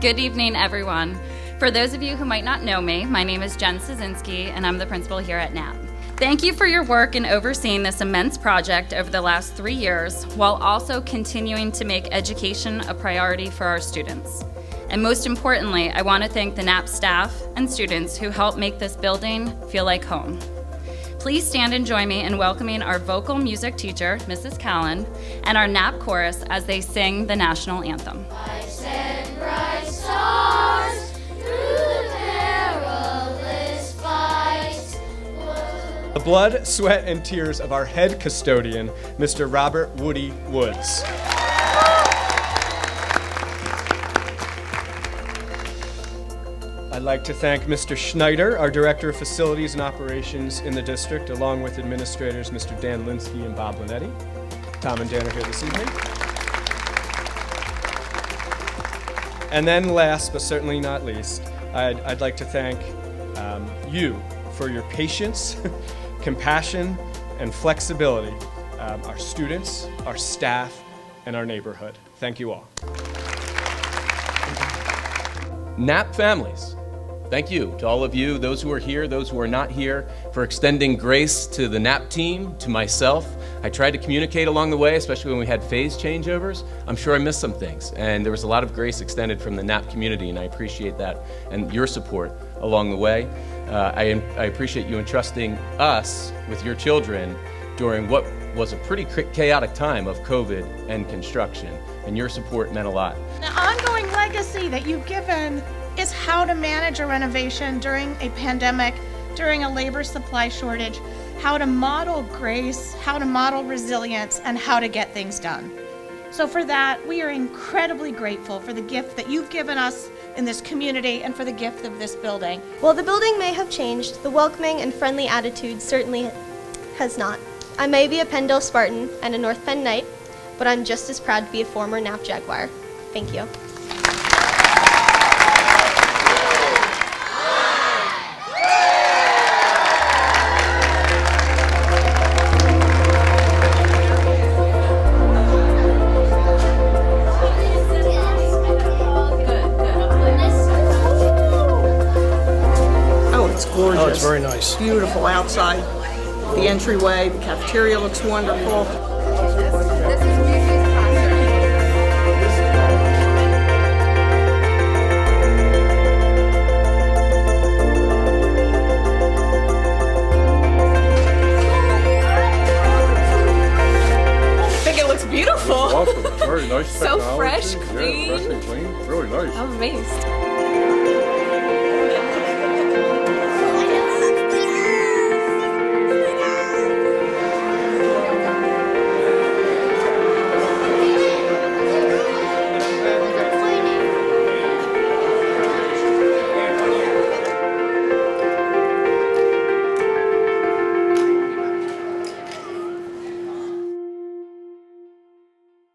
Good evening, everyone. For those of you who might not know me, my name is Jen Szynski, and I'm the principal here at Knapp. Thank you for your work in overseeing this immense project over the last 3 years, while also continuing to make education a priority for our students. And most importantly, I want to thank the Knapp staff and students who helped make this building feel like home. Please stand and join me in welcoming our vocal music teacher, Mrs. Callan, and our Knapp chorus as they sing the national anthem. I send bright stars through the perilous fight. The blood, sweat, and tears of our head custodian, Mr. Robert Woody Woods. I'd like to thank Mr. Schneider, our Director of Facilities and Operations in the district, along with administrators Mr. Dan Linsky and Bob Linetti. Tom and Dan are here this evening. And then last, but certainly not least, I'd like to thank you for your patience, compassion, and flexibility, our students, our staff, and our neighborhood. Thank you all. Knapp families, thank you to all of you, those who are here, those who are not here, for extending grace to the Knapp team, to myself. I tried to communicate along the way, especially when we had phase changeovers. I'm sure I missed some things, and there was a lot of grace extended from the Knapp community, and I appreciate that and your support along the way. I appreciate you entrusting us with your children during what was a pretty chaotic time of COVID and construction, and your support meant a lot. The ongoing legacy that you've given is how to manage a renovation during a pandemic, during a labor supply shortage, how to model grace, how to model resilience, and how to get things done. So for that, we are incredibly grateful for the gift that you've given us in this community and for the gift of this building. While the building may have changed, the welcoming and friendly attitude certainly has not. I may be a Pendle Spartan and a North Penn Knight, but I'm just as proud to be a former Knapp Jaguar. Thank you. Oh, it's gorgeous. Oh, it's very nice. Beautiful outside. The entryway, the cafeteria looks wonderful. I think it looks beautiful. Awesome. Very nice So technology. fresh, clean. Yeah, fresh and clean. Really nice. I'm amazed.